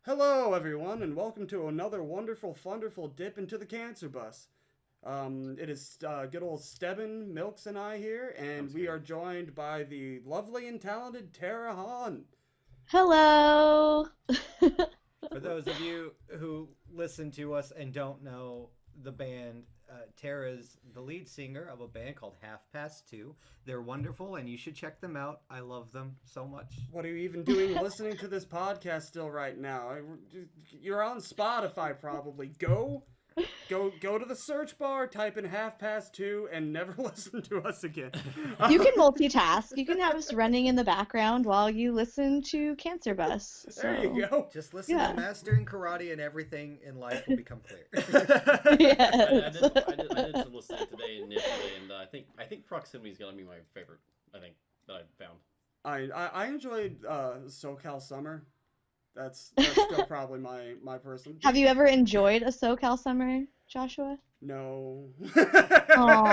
Hello, everyone, and welcome to another wonderful, thunderful dip into the cancer bus. It is good old Stebbin, Milks, and I here, and Sounds we good. are joined by the lovely and talented Tara Hahn. Hello. For those of you who listen to us and don't know the band, Tara's the lead singer of a band called Half Past Two. They're wonderful, and you should check them out. I love them so much. What are you even doing listening to this podcast still right now? You're on Spotify, probably. Go to the search bar, type in half past two, and never listen to us again. You can multitask. You can have us running in the background while you listen to Cancer Bus. There you go. Just listen to Yeah. Mastering Karate, and everything in life will become clear. Yes. I did some listening today initially, and I think Proximity is gonna be my favorite. I think that I've found. I enjoyed SoCal Summer. That's still probably my personal. Have you ever enjoyed a SoCal summer, Joshua? No.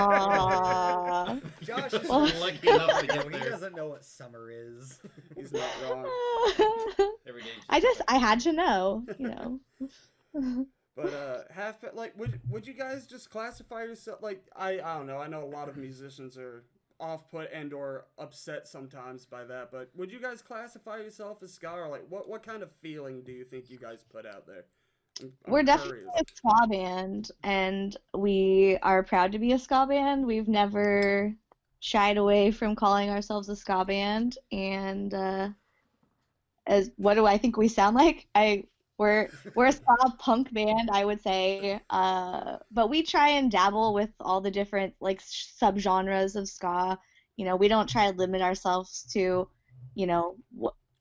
Aww. Josh is Well- Lucky enough to no, get he there doesn't know what summer is. He's not wrong. every day. I had to know, But half like would you guys just classify yourself like I don't know. I know a lot of musicians are off put and or upset sometimes by that, but would you guys classify yourself as ska, or like what kind of feeling do you think you guys put out there? I'm We're definitely curious. a ska band, and we are proud to be a ska band. We've never shied away from calling ourselves a ska band. And as what do I think we sound like? We're a ska punk band, I would say. But we try and dabble with all the different like subgenres of ska. We don't try to limit ourselves to,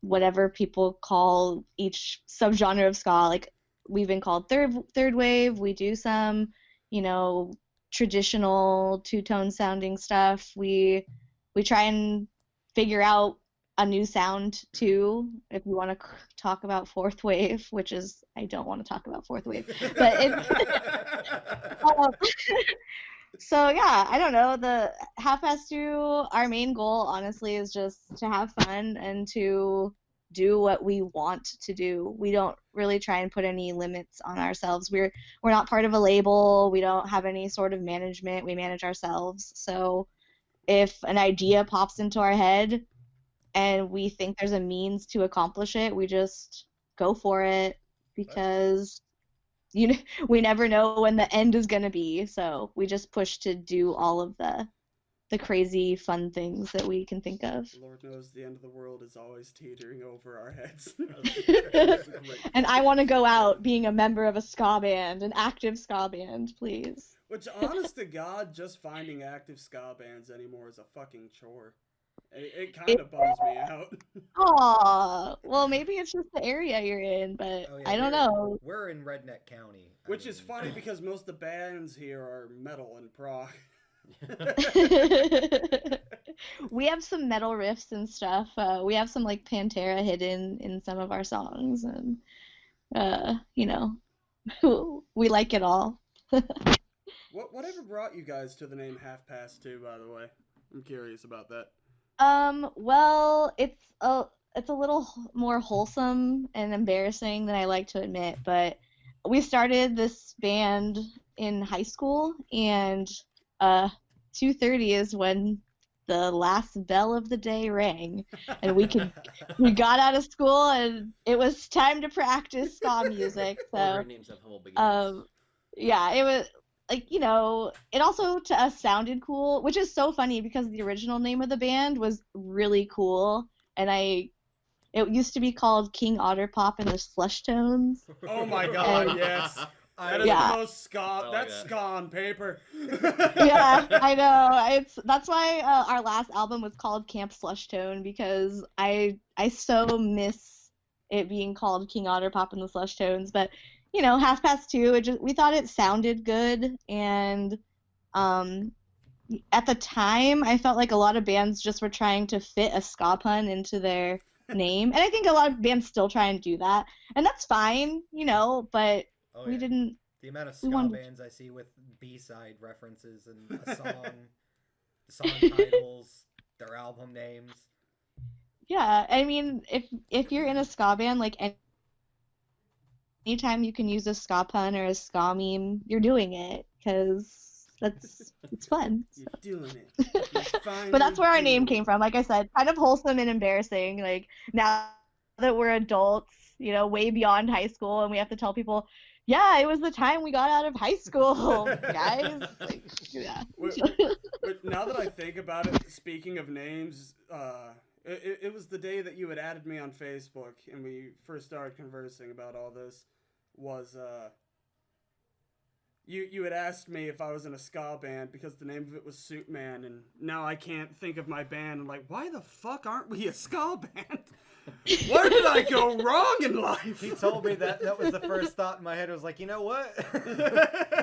whatever people call each subgenre of ska. Like we've been called third wave. We do some, traditional two-tone sounding stuff. We try and figure out a new sound too. If you want to talk about fourth wave, which is I don't want to talk about fourth wave, but um, so yeah, I don't know. The half past two, our main goal, honestly, is just to have fun and to do what we want to do. We don't really try and put any limits on ourselves. We're not part of a label. We don't have any sort of management. We manage ourselves. So if an idea pops into our head and we think there's a means to accomplish it, we just go for it because we never know when the end is going to be. So we just push to do all of the crazy fun things that we can think of. Lord knows the end of the world is always teetering over our heads. And I want to go out being a member of a ska band, an active ska band, please. Which, honest to God, just finding active ska bands anymore is a fucking chore. It kind of bums me out. Aw, well, maybe it's just the area you're in, but Oh, yeah, I don't we're- know. We're in Redneck County. Which is funny because most of the bands here are metal and prog. We have some metal riffs and stuff. We have some like Pantera hidden in some of our songs, and uh, you know, we like it all. Whatever brought you guys to the name Half Past Two, by the way? I'm curious about that. Well, it's a little more wholesome and embarrassing than I like to admit, but we started this band in high school, and 2:30 is when the last bell of the day rang, and we got out of school, and it was time to practice ska music. All So great names have humble beginnings. yeah, it was like, it also to us sounded cool, which is so funny because the original name of the band was really cool, and it used to be called King Otter Pop and the Slush Tones. Oh my god, And- yes. That is Yeah. the most ska. I like That's that. ska on paper. Yeah, I know. That's why our last album was called Camp Slush Tone, because I so miss it being called King Otter Pop and the Slush Tones. But half past two, we thought it sounded good, and um, at the time, I felt like a lot of bands just were trying to fit a ska pun into their name, and I think a lot of bands still try and do that, and that's fine, but Oh, we yeah. didn't. The amount of we ska wanted- bands I see with B-side references and song titles, their album names. Yeah, I mean, if you're in a ska band, like anytime you can use a ska pun or a ska meme, you're doing it because it's fun. You're doing it. You're But that's where our name finally came from. Like I said, kind of wholesome and embarrassing. Like now that we're adults, way beyond high school, and we have to tell people, yeah, it was the time we got out of high school, guys. Like, yeah. But now that I think about it, speaking of names, it was the day that you had added me on Facebook and we first started conversing about all this. Was you had asked me if I was in a ska band because the name of it was Suit Man, and now I can't think of my band. I'm like, why the fuck aren't we a ska band? Where did I go wrong in life? He told me that was the first thought in my head. I was like, you know what?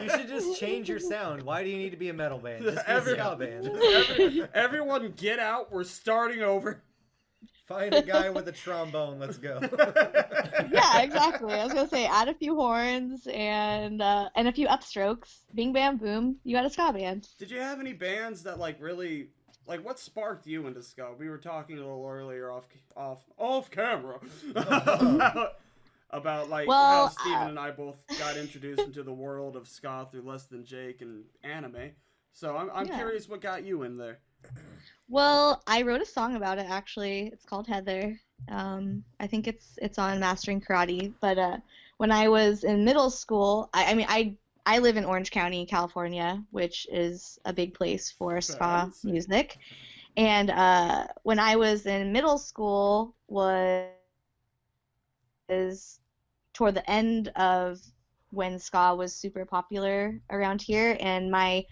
You should just change your sound. Why do you need to be a metal band? Just be a ska band. Everyone get out. We're starting over. Find a guy with a trombone. Let's go. Yeah, exactly. I was gonna say, add a few horns and a few upstrokes. Bing, bam, boom. You got a ska band. Did you have any bands that really what sparked you into ska? We were talking a little earlier off camera about how Steven and I both got introduced into the world of ska through Less Than Jake and anime. So I'm curious what got you in there. Well, I wrote a song about it actually. It's called Heather. I think it's on Mastering Karate. But when I was in middle school, I live in Orange County, California, which is a big place for ska music. And when I was in middle school was toward the end of when ska was super popular around here, and my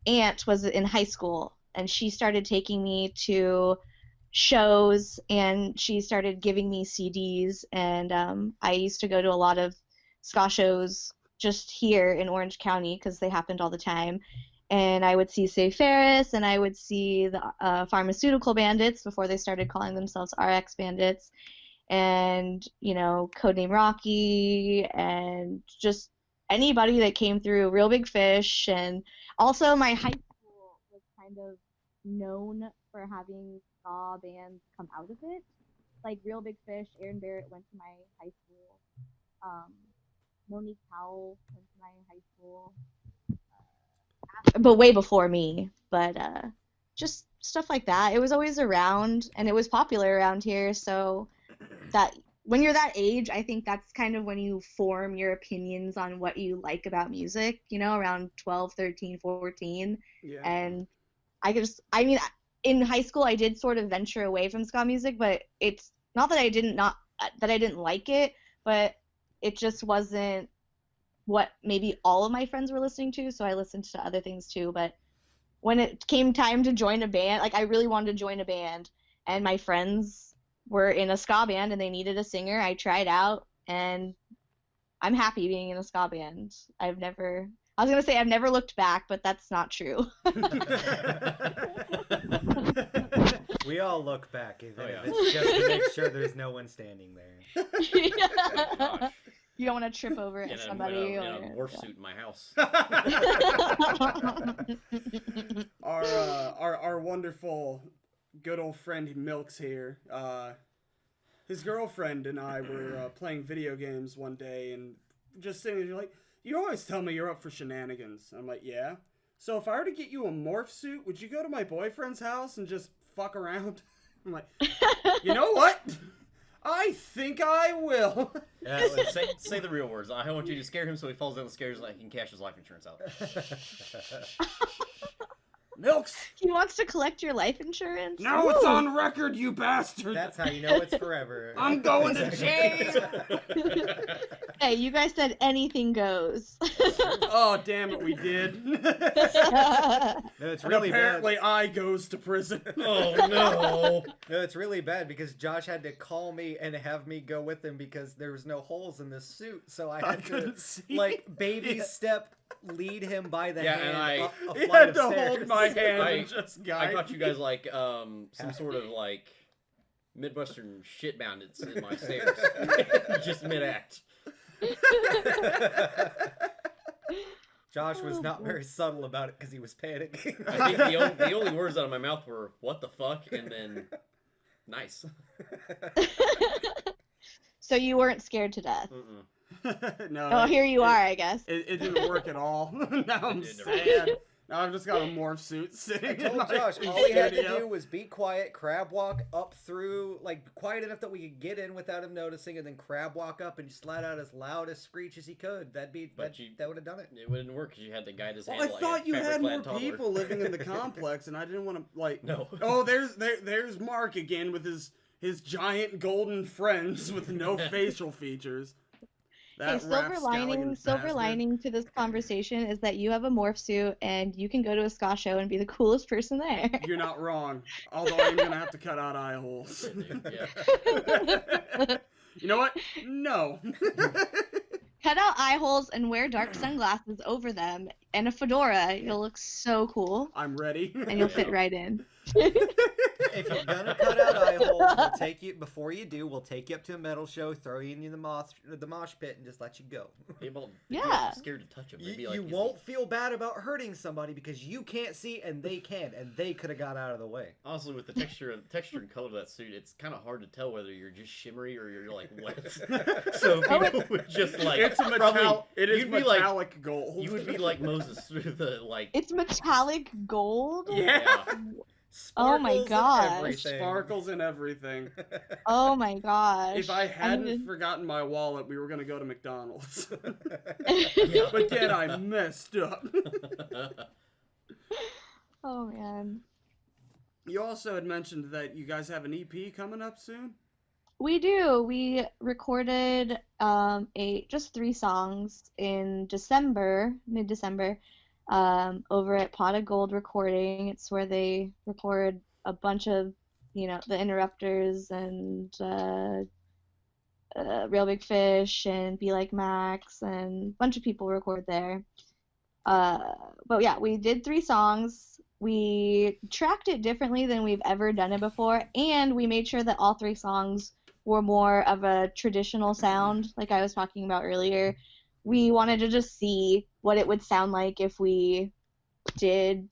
aunt was in high school, and she started taking me to shows, and she started giving me CDs, and I used to go to a lot of ska shows just here in Orange County because they happened all the time. And I would see Say Ferris, and I would see the Pharmaceutical Bandits before they started calling themselves RX Bandits, and Codename Rocky, and just anybody that came through. Real Big Fish, and also my high school was kind of known for having ska bands come out of it. Like Real Big Fish, Aaron Barrett went to my high school. Monique Powell went to my high school. But way before me. But just stuff like that. It was always around, and it was popular around here. So that when you're that age, I think that's kind of when you form your opinions on what you like about music, around 12, 13, 14. Yeah. And in high school, I did sort of venture away from ska music, but it's not that I didn't like it, but it just wasn't what maybe all of my friends were listening to, so I listened to other things too. But when it came time to join a band, I really wanted to join a band, and my friends were in a ska band and they needed a singer. I tried out, and I'm happy being in a ska band. I've never looked back, but that's not true. We all look back, even if it's just to make sure there's no one standing there. Gosh. You don't want to trip over at somebody. In a morph suit in my house. Our wonderful, good old friend Milks here. His girlfriend and I were playing video games one day, and just sitting there like, you always tell me you're up for shenanigans. I'm like, yeah. So if I were to get you a morph suit, would you go to my boyfriend's house and just fuck around? I'm like, you know what? I think I will. Yeah, say the real words. I want you to scare him so he falls down the stairs and I can cash his life insurance out. Milks! He wants to collect your life insurance? Now Ooh. it's on record, you bastard! That's how you know it's forever. I'm going to jail! Hey, you guys said anything goes. Oh, damn it, we did. No, it's really apparently bad. I goes to prison. Oh, no. No, it's really bad because Josh had to call me and have me go with him because there was no holes in the suit. So I had to, baby step, lead him by the hand and up a He flight had of to stairs. hold my hand and just guide. I got you guys some sort of Midwestern shit bandits in my stairs. Just mid-act. Josh was not very subtle about it because he was panicking. I think the only words out of my mouth were, what the fuck? And then, nice. So you weren't scared to death? No. Oh, here you are, I guess. It didn't work at all. Now I'm It didn't sad. Now I've just got a morph suit I sitting in told my Josh all we had to studio. do was be quiet, crab walk up through, like quiet enough that we could get in without him noticing, and then crab walk up and just let out as loud a screech as he could. That would have done it. It wouldn't work because you had the guy just Well, I handle like thought a you had fabric-clad more toddler. people living in the complex, and I didn't want to like. No. Oh, there's Mark again with his giant golden friends with no facial features. Hey, That silver bastard. lining to this conversation is that you have a morph suit and you can go to a ska show and be the coolest person there. You're not wrong. Although I'm gonna have to cut out eye holes. Yeah. You know what? No. Cut out eye holes and wear dark sunglasses over them and a fedora. You'll look so cool I'm ready. and you'll fit right in. If you're gonna cut out eye holes, we'll take you before you do. We'll take you up to a metal show, throw you in the mosh pit, and just let you go. People Yeah. are scared to touch him. They'd be You, like, you "Is won't feel bad about hurting somebody because you can't see and they can, and they could have got out of the way. Honestly, with the texture and color of that suit, it's kind of hard to tell whether you're just shimmery or you're like wet. So people would just like It's a it is you'd be like- metallic gold. you would be like Moses through the like. It's metallic gold? Yeah. Oh my Sparkles and gosh. everything. Sparkles and everything. Oh my gosh. If I hadn't didn't- forgotten my wallet, we were gonna go to McDonald's. Yeah. But then I messed up. Oh man. You also had mentioned that you guys have an EP coming up soon. We do. We recorded just 3 songs in December, mid-December, over at Pot of Gold Recording. It's where they record a bunch of, the Interrupters and Real Big Fish and Be Like Max and a bunch of people record there. But yeah, we did 3 songs. We tracked it differently than we've ever done it before, and we made sure that all 3 songs were more of a traditional sound, like I was talking about earlier. We wanted to just see what it would sound like if we did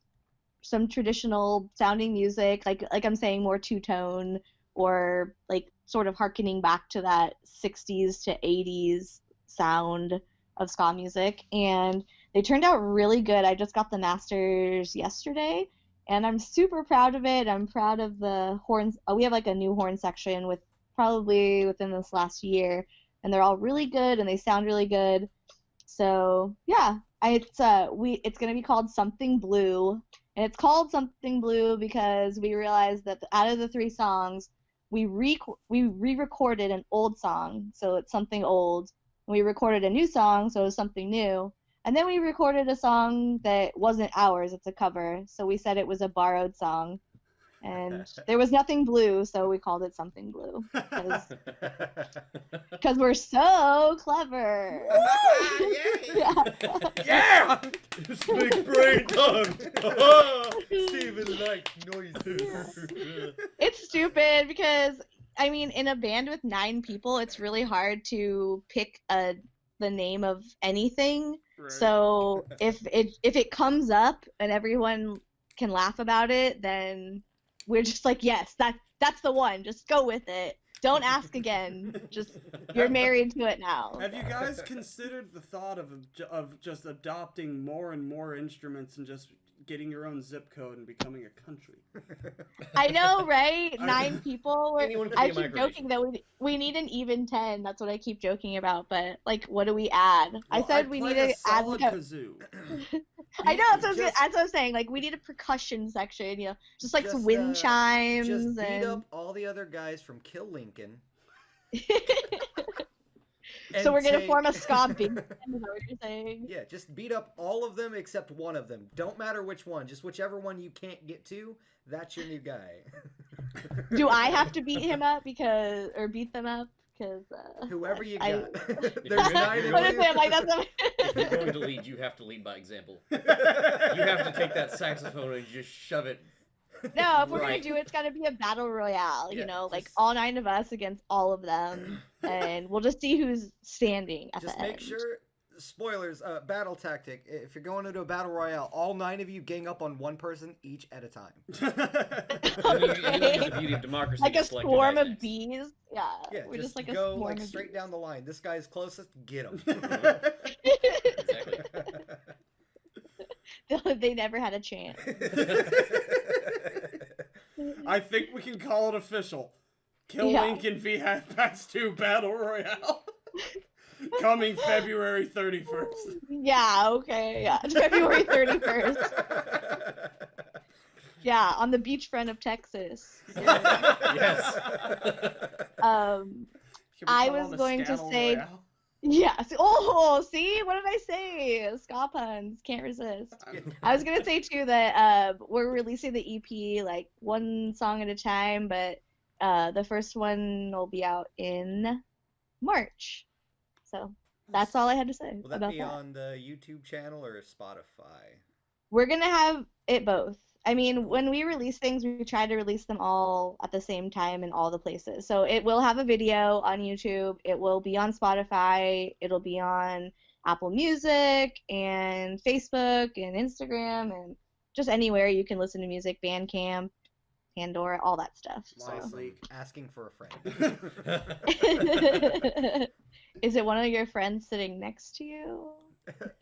some traditional sounding music, like I'm saying, more two-tone, or like sort of harkening back to that 60s to 80s sound of ska music. And they turned out really good. I just got the masters yesterday, and I'm super proud of it. I'm proud of the horns. We have like a new horn section with probably within this last year, and they're all really good and they sound really good. So yeah, it's gonna be called Something Blue, and it's called Something Blue because we realized that out of the 3 songs, we re-recorded an old song, so it's something old. We recorded a new song, so it was something new. And then we recorded a song that wasn't ours, it's a cover. So we said it was a borrowed song. And there was nothing blue, so we called it Something Blue. Because we're so clever. Yeah. Yeah! It's big brain time. Steven likes noises. It's stupid because, I mean, in a band with 9 people, it's really hard to pick the name of anything. Right. So if it comes up and everyone can laugh about it, then we're just like, yes, that's the one. Just go with it. Don't ask again. Just, you're married to it now. Have you guys considered the thought of just adopting more and more instruments and just getting your own zip code and becoming a country? I know, right? 9 people. Anyone could I be a keep micronation. joking that we need an even 10. That's what I keep joking about. But like, what do we add? I said we need to add like a. kazoo. I know. That's what Just- I was saying. Like, we need a percussion section. Just like some Just, wind chimes Just beat and. up all the other guys from Kill Lincoln. So we're gonna take- form a ska big band, is that what you're saying? Yeah, just beat up all of them except one of them. Don't matter which one. Just whichever one you can't get to, that's your new guy. Do I have to beat him up or beat them up? Because Whoever you I- got. If There's you're 9 of what you. is it? Like that's If you're going to lead, you have to lead by example. You have to take that saxophone and just shove it. No, if we're Right. gonna do it, it's gotta be a battle royale. Yeah, Like just- all 9 of us against all of them, and we'll just see who's standing at Just the make end. sure spoilers, battle tactic. If you're going into a battle royale, all 9 of you gang up on one person each at a time. And you use the beauty of democracy Like to a select who swarm dies of next. bees. Yeah. Yeah, We're just like a go swarm like of straight bees. down the line. This guy's closest, get him. Exactly. They never had a chance. I think we can call it official. Kill Yeah. Lincoln v Half Past 2 Battle Royale. Coming February 31st. Yeah, okay, yeah. February 31st. Yeah, on the beachfront of Texas. So, Yes. Can we I call was it a going to Scattle say- Royale? yes. Oh, see? What did I say? Ska puns. Can't resist. I was going to say, too, that we're releasing the EP, like, one song at a time, but the first one will be out in March. So that's all I had to say Will that about be that. on the YouTube channel or Spotify? We're going to have it both. I mean, when we release things, we try to release them all at the same time in all the places. So it will have a video on YouTube. It will be on Spotify. It'll be on Apple Music and Facebook and Instagram and just anywhere you can listen to music, Bandcamp, Pandora, all that stuff. So. Awesome. Asking for a friend. Is it one of your friends sitting next to you?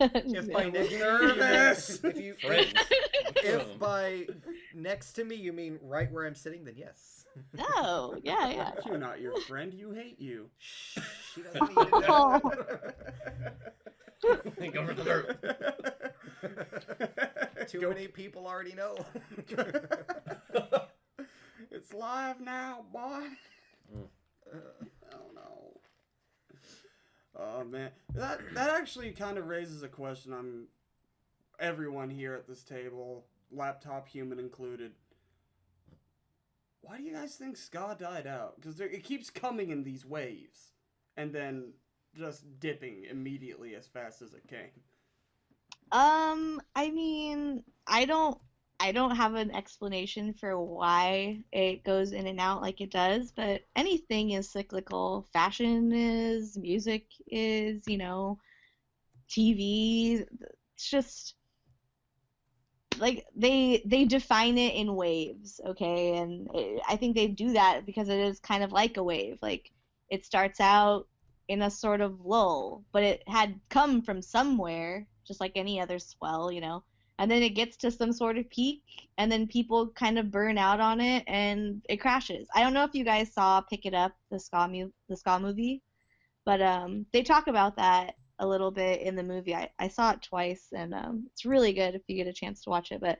If by next nervous. if you Friends. if by next to me you mean right where I'm sitting, then yes. Oh, yeah. You're not your friend, you hate you. Shh, she doesn't need to know. Go for the dirt. Too many people already know. It's live now, boy. Mm. Oh no. Oh man, that actually kind of raises a question on everyone here at this table, laptop human included. Why do you guys think ska died out? Because it keeps coming in these waves, and then just dipping immediately as fast as it came. I mean, I don't have an explanation for why it goes in and out like it does, but anything is cyclical. Fashion is, music is, TV. It's just like they define it in waves, okay? And I think they do that because it is kind of like a wave. Like it starts out in a sort of lull, but it had come from somewhere, just like any other swell, and then it gets to some sort of peak, and then people kind of burn out on it, and it crashes. I don't know if you guys saw Pick It Up, the ska movie, but they talk about that a little bit in the movie. I saw it twice, and it's really good if you get a chance to watch it. But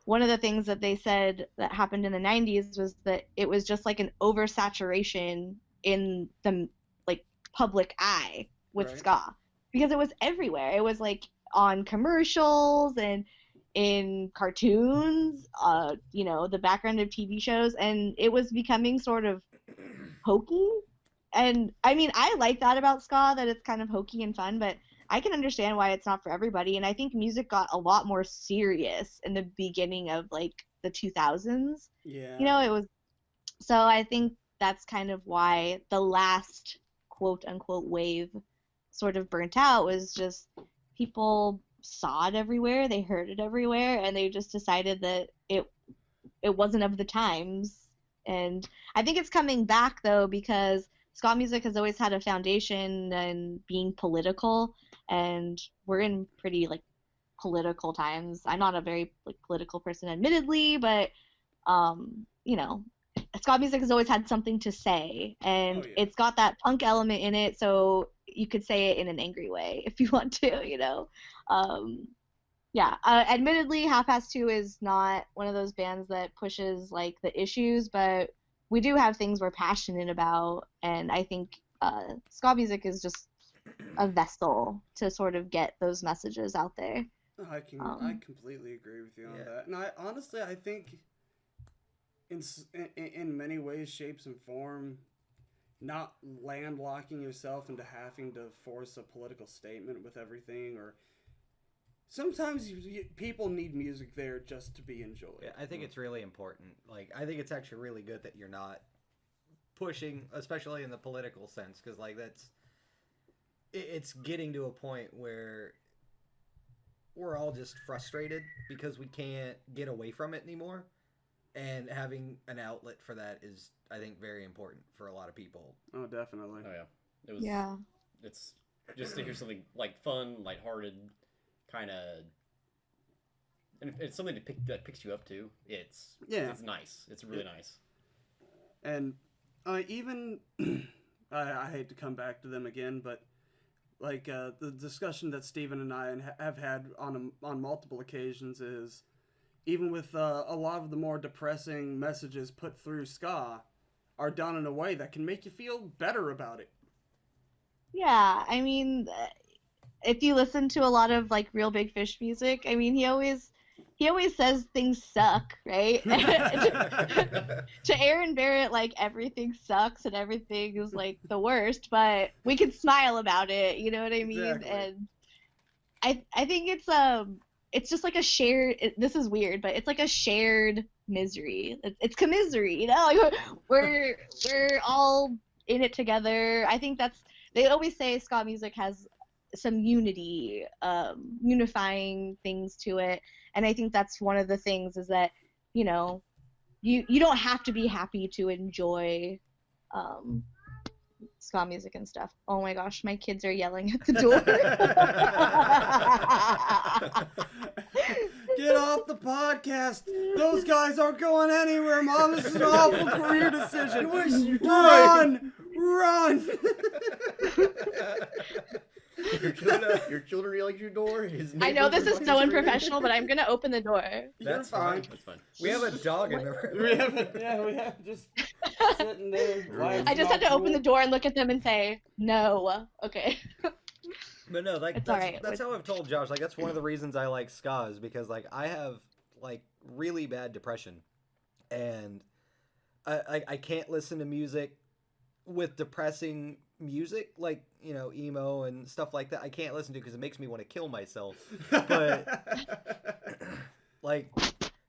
one of the things that they said that happened in the 90s was that it was just like an oversaturation in the public eye with Right. ska, because it was everywhere. It was like on commercials and in cartoons, the background of TV shows, and it was becoming sort of hokey. And I mean, I like that about ska, that it's kind of hokey and fun, but I can understand why it's not for everybody. And I think music got a lot more serious in the beginning of like the 2000s. Yeah. It was, so I think that's kind of why the last quote unquote wave sort of burnt out, was just people saw it everywhere, they heard it everywhere, and they just decided that it wasn't of the times. And I think it's coming back though, because ska music has always had a foundation in being political, and we're in pretty like political times. I'm not a very political person, admittedly, but ska music has always had something to say, and it's got that punk element in it, so you could say it in an angry way if you want to. Admittedly, Half Past Two is not one of those bands that pushes like the issues, but we do have things we're passionate about, and I think ska music is just a vessel to sort of get those messages out there. I completely agree with you on that, and I think in many ways, shapes, and form, not landlocking yourself into having to force a political statement with everything, or sometimes people need music there just to be enjoyed. Yeah, I think it's really important. Like, I think it's actually really good that you're not pushing, especially in the political sense, because like it's getting to a point where we're all just frustrated because we can't get away from it anymore. And having an outlet for that is, I think, very important for a lot of people. Oh, definitely. Oh yeah, it was. Yeah. It's just to hear something like fun, lighthearted, kind of, and it's something that picks you up too. It's nice. It's really nice. And even I hate to come back to them again, but like the discussion that Steven and I have had on multiple occasions is, even with a lot of the more depressing messages put through ska, are done in a way that can make you feel better about it. Yeah, I mean, if you listen to a lot of like Real Big Fish music, I mean, he always says things suck, right? To Aaron Barrett, like everything sucks and everything is like the worst, but we can smile about it, you know what I mean? Exactly. And I think it's just like a shared. This is weird, but it's like a shared misery. It's commisery, you know. Like we're all in it together. I think they always say ska music has some unity, unifying things to it, and I think that's one of the things is that you know you don't have to be happy to enjoy ska music and stuff. Oh my gosh, my kids are yelling at the door. Get off the podcast. Those guys aren't going anywhere, Mom. This is an awful career decision. Run! Your children yelling at your door. I know this is so unprofessional, but I'm gonna open the door. That's You're fine. That's fine. We have a dog in the room. We have just sitting there. I just had to open the door and look at them and say, no. Okay. But no, like It's all right. that's how I've told Josh. Like that's one of the reasons I like ska is because like I have like really bad depression, and I can't listen to music with depressing music like emo and stuff like that. I can't listen to because it makes me want to kill myself. But like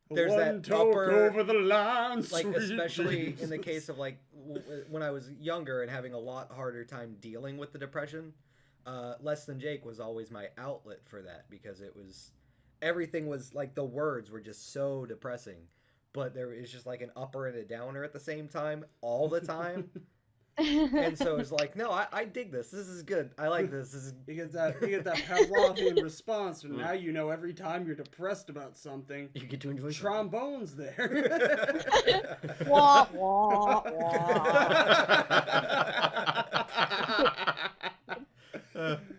there's One that upper over the line, like sweet especially in the Jesus. case of like when I was younger and having a lot harder time dealing with the depression. Less Than Jake was always my outlet for that because everything was like the words were just so depressing, but there is just like an upper and a downer at the same time all the time. And so it's like, no, I dig this. This is good. I like this. This is You get that Pavlovian response, and now you know every time you're depressed about something, You get to enjoy trombone's there. Wah, wah, wah.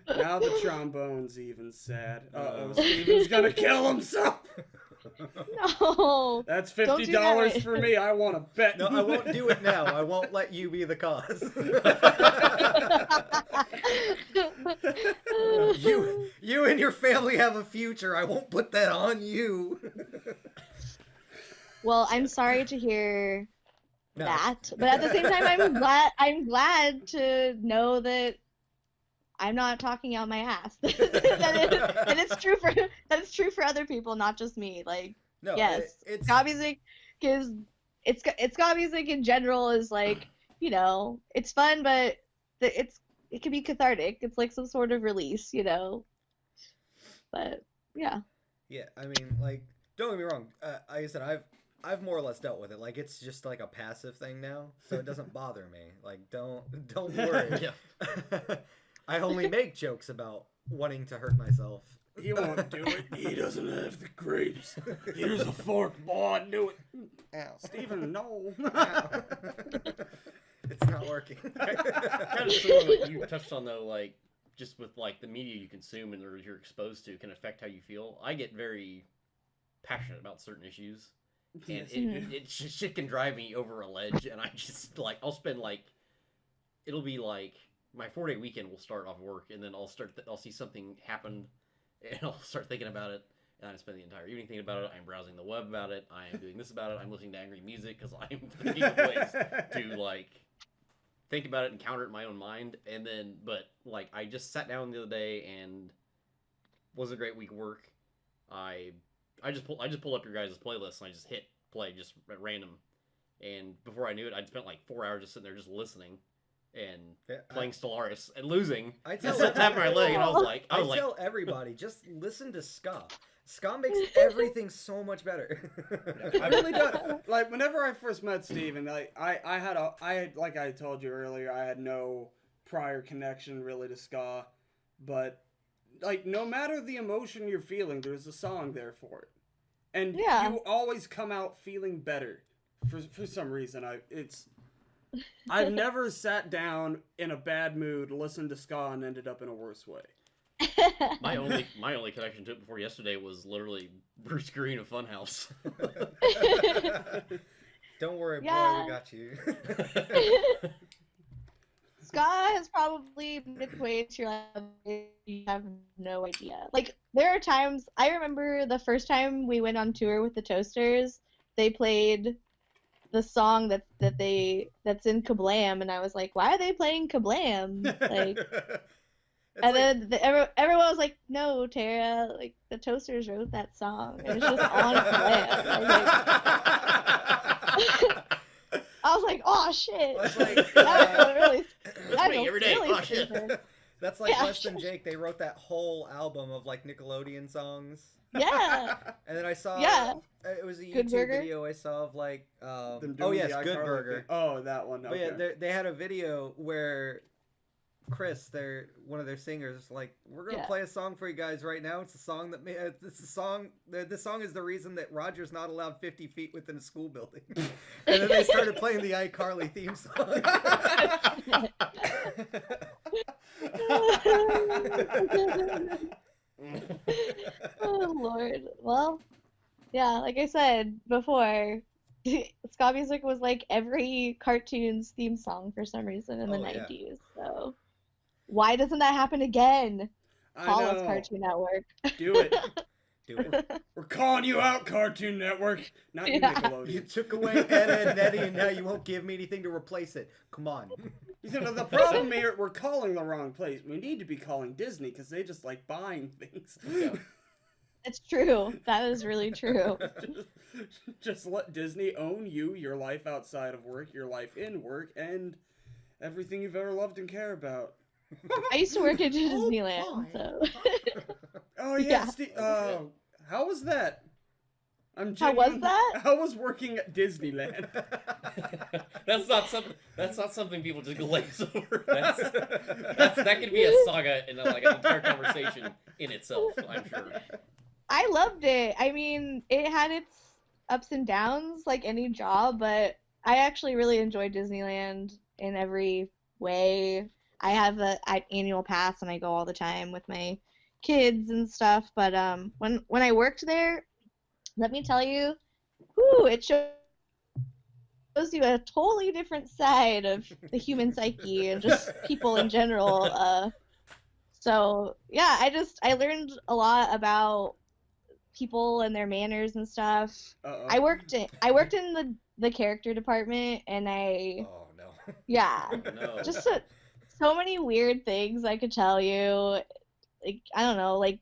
Now the trombone's even sad. Steven's gonna kill himself. No. That's Don't do $50 that. for me. I want to bet. no, I won't do it now. I won't let you be the cause. You and your family have a future. I won't put that on you. Well, I'm sorry to hear No. that, but at the same time, I'm glad to know that I'm not talking out my ass. that it's true for other people, not just me. Like, No, yes, it's ska music is it's ska music in general is like it's fun, but it can be cathartic. It's like some sort of release, But yeah. Yeah, I mean, like, don't get me wrong. Like I said, I've more or less dealt with it. Like, it's just like a passive thing now, so it doesn't bother me. Like, don't worry. Yeah. I only make jokes about wanting to hurt myself. He won't do it. He doesn't have the grapes. Here's a fork, boy. Do it. Ow. Steven, no. It's not working. Kind of similar to what you touched on though, like just with like the media you consume and or you're exposed to can affect how you feel. I get very passionate about certain issues, and shit can drive me over a ledge, and I just like I'll spend like it'll be like my 4-day weekend will start off work, and then I'll see something happen, and I'll start thinking about it. And I spend the entire evening thinking about it. I'm browsing the web about it. I am doing this about it. I'm listening to angry music because I'm thinking of ways to like think about it and counter it in my own mind. And then, but like I just sat down the other day and was a great week of work. I just pulled up your guys' playlist and I just hit play just at random. And before I knew it, I'd spent like 4 hours just sitting there just listening. and Yeah, playing Stellaris and losing. I And tell still tapping my leg, and I was like, I tell everybody, just listen to ska. Ska makes everything so much better. I really do. Like, whenever I first met Steven, like, I had, like I told you earlier, I had no prior connection really to ska, but, like, no matter the emotion you're feeling, there's a song there for it. And Yeah. you always come out feeling better for some reason. I've never sat down in a bad mood, listened to ska, and ended up in a worse way. my only connection to it before yesterday was literally Bruce Green of Funhouse. Don't worry, boy, Yeah. we got you. Ska is probably midway to your life. You have no idea. Like, there are times, I remember the first time we went on tour with the Toasters, they played the song that's in Kablam, and I was like, why are they playing Kablam? Like, and then everyone was like, no, Tara, like, the Toasters wrote that song, and it's just on Kablam. I was like, oh shit. That's like, That's me every day. Oh, shit. That's like Less Than Jake. They wrote that whole album of like Nickelodeon songs. Yeah. And then I saw, it was a Good YouTube Burger? video I saw of like, Them oh doing yes, the Good iCarly Burger. thing. Oh, that one. But Okay. yeah, they had a video where Chris, one of their singers, like, we're gonna play a song for you guys right now. It's a song that this song is the reason that Roger's not allowed 50 feet within a school building. And then they started playing the iCarly theme song. Oh Lord. Well, yeah, like I said before, ska music was like every cartoon's theme song for some reason in the 90s. So why doesn't that happen again? Call us, Cartoon Network. Do it. Do it. We're calling you out, Cartoon Network. Not you, Nickelodeon. You took away Ed, and Nettie, and now you won't give me anything to replace it. Come on. You know, the problem here, we're calling the wrong place. We need to be calling Disney because they just like buying things. Yeah. It's true. That is really true. just let Disney own you, your life outside of work, your life in work, and everything you've ever loved and care about. I used to work at Disneyland, so. Oh yeah, how was that? How was that? How was working at Disneyland? That's not something people just glaze over. That could be a saga and like an entire conversation in itself, I'm sure. I loved it. I mean, it had its ups and downs like any job, but I actually really enjoyed Disneyland in every way. I have an annual pass and I go all the time with my kids and stuff. But when I worked there, let me tell you, it shows you a totally different side of the human psyche and just people in general. So yeah, I learned a lot about people and their manners and stuff. Uh-oh. I worked in the character department, and Oh no. yeah, Oh, no. just so many weird things I could tell you. Like, I don't know, like,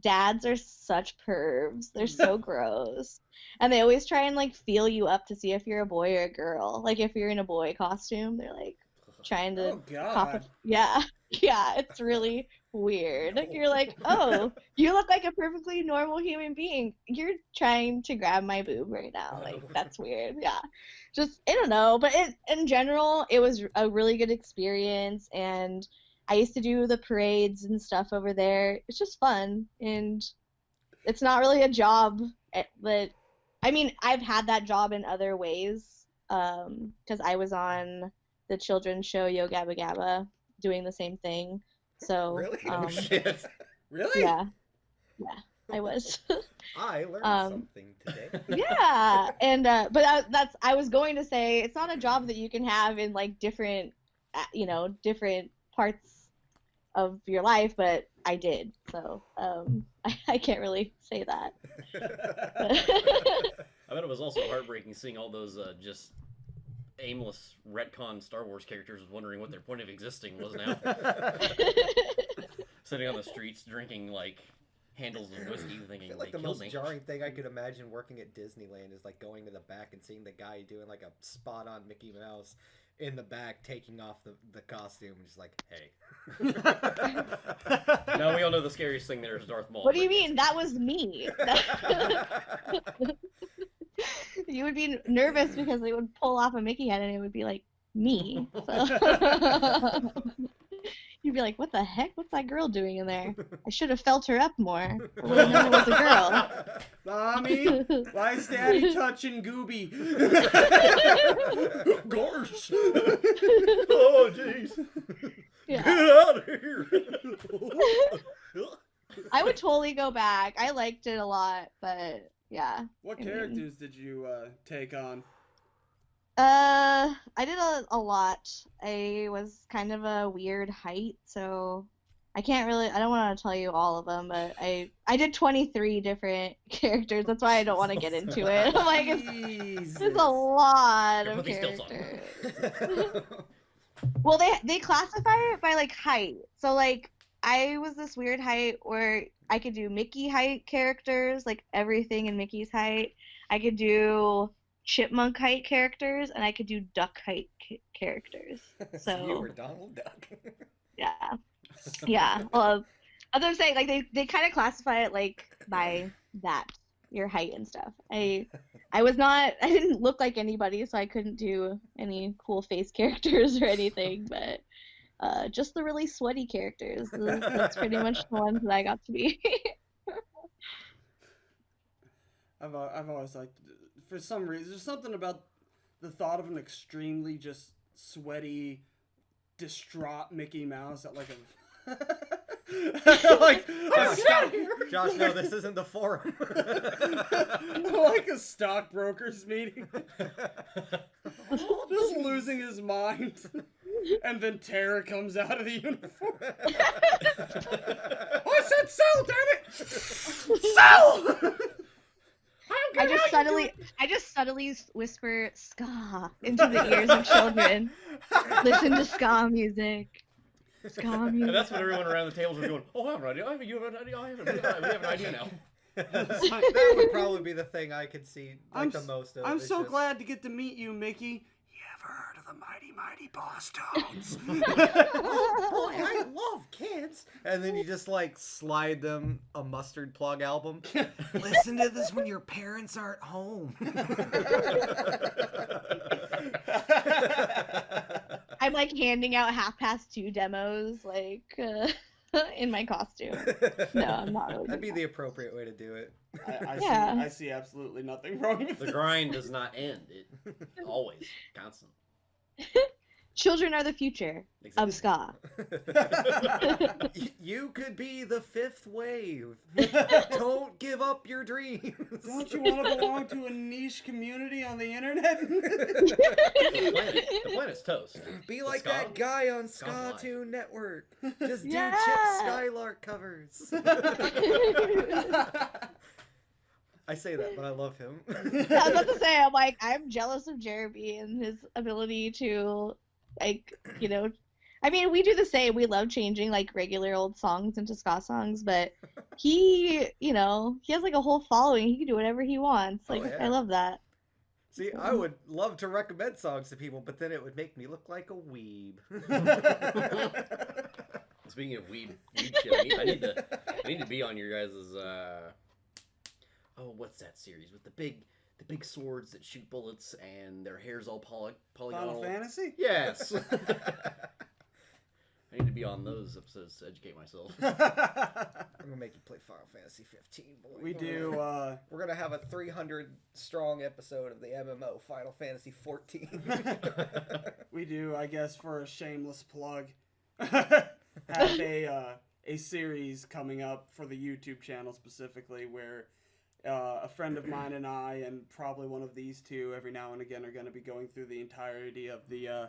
dads are such pervs. They're so gross. And they always try and like feel you up to see if you're a boy or a girl. Like, if you're in a boy costume, they're like trying to Oh God. yeah, it's really weird. You're like, oh, you look like a perfectly normal human being. You're trying to grab my boob right now. Like, that's weird. Yeah. Just, I don't know. But in general, it was a really good experience. And I used to do the parades and stuff over there. It's just fun. And it's not really a job that, I mean, I've had that job in other ways. Because I was on the children's show Yo Gabba Gabba doing the same thing. So Really? Oh shit. Really? yeah, I was. I learned something today. Yeah, and but I was going to say it's not a job that you can have in like different parts of your life, but I did, so I can't really say that. I bet it was also heartbreaking seeing all those just aimless retcon Star Wars characters wondering what their point of existing was now. Sitting on the streets drinking like handles of whiskey I thinking feel like they the killed most me. jarring thing I could imagine working at Disneyland is like going to the back and seeing the guy doing like a spot on Mickey Mouse in the back taking off the costume, just like, hey. No, we all know the scariest thing there is Darth Maul. What do you mean? That was me. You would be nervous because they would pull off a Mickey head and it would be like me. So. You'd be like, what the heck? What's that girl doing in there? I should have felt her up more. I would have known it was a girl. Mommy, why is Daddy touching Gooby? Gosh. Oh, jeez. Yeah. Get out of here. I would totally go back. I liked it a lot, but yeah. What I mean- characters did you take on? I did a lot. I was kind of a weird height, so I don't want to tell you all of them, but I did 23 different characters. That's why I don't want to get into it. I'm like, it's a lot Yeah, of put these stilts on. characters. Well, they classify it by like height. So like I was this weird height where I could do Mickey height characters, like everything in Mickey's height. I could do chipmunk height characters, and I could do duck height characters. So you were Donald Duck. yeah. Well, I'm saying like they kind of classify it like by that, your height and stuff. I didn't look like anybody, so I couldn't do any cool face characters or anything, but just the really sweaty characters. That's pretty much the ones that I got to be. I've always liked, for some reason, there's something about the thought of an extremely just sweaty, distraught Mickey Mouse at like a like Josh, no, this isn't the forum. like a stockbrokers meeting, just losing his mind, and then Tara comes out of the uniform. I said sell, damn it! Sell! I just subtly whisper ska into the ears of children. Listen to ska music. Ska music. And that's when everyone around the tables was going, oh, I have an idea. You have an idea. We have an idea now. That would probably be the thing I could see like the most of. I'm It's so just- glad to get to meet you, Mickey. You ever heard of the Mighty Mighty Boss Tones? Boy, I love kids. And then you just like slide them a Mustard Plug album. Listen to this when your parents aren't home. I'm like handing out 2 demos, like in my costume. No, I'm not really. That'd be the appropriate way to do it. Yeah. I see absolutely nothing wrong with The this. grind does not end. It always constant. Children are the future of ska. You could be the 5th wave. Don't give up your dreams. Don't you want to belong to a niche community on the internet? The planet's toast. Be like Ska? that guy on Ska's Ska life. Tune Network. Just do Yeah. Chip Skylark covers. I say that, but I love him. I was about to say, I'm jealous of Jeremy and his ability to, like, you know, I mean, we do the same. We love changing, like, regular old songs into ska songs, but he, you know, he has, like, a whole following. He can do whatever he wants. Like, yeah. I love that. See, I would love to recommend songs to people, but then it would make me look like a weeb. Speaking of weed shit, I need to be on your guys' what's that series with the big swords that shoot bullets and their hair's all polygonal? Final Fantasy? Yes. I need to be on those episodes to educate myself. I'm gonna make you play Final Fantasy 15, boy. We do. We're gonna have a 300 strong episode of the MMO Final Fantasy 14. We do. I guess for a shameless plug, have a series coming up for the YouTube channel specifically where. A friend of mine and I, and probably one of these two, every now and again, are going to be going through the entirety of the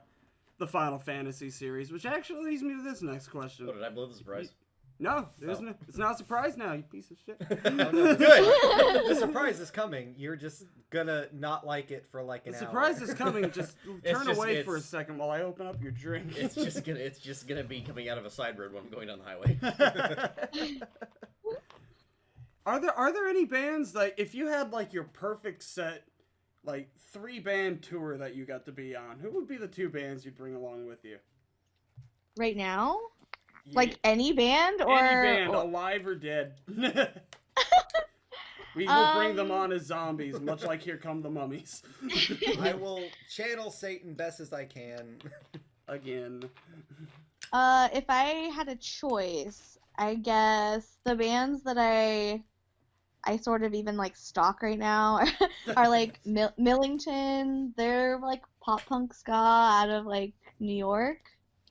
Final Fantasy series, which actually leads me to this next question. Oh, did I blow the surprise? No, it's not a surprise now, you piece of shit. Oh, no, good. The surprise is coming. You're just gonna not like it for like an The hour. surprise is coming. Just turn away for a it's- second while I open up your drink. It's just gonna be coming out of a side road when I'm going down the highway. Are there any bands like if you had like your perfect set, like 3-band tour that you got to be on, who would be the 2 bands you'd bring along with you? Right now? Yeah, Like any band or any band, alive or dead. We will bring them on as zombies, much like Here Come the Mummies. I will channel Satan best as I can. Again. If I had a choice, I guess the bands that I sort of even like stalk right now are like Millington. They're like pop punk ska out of like New York.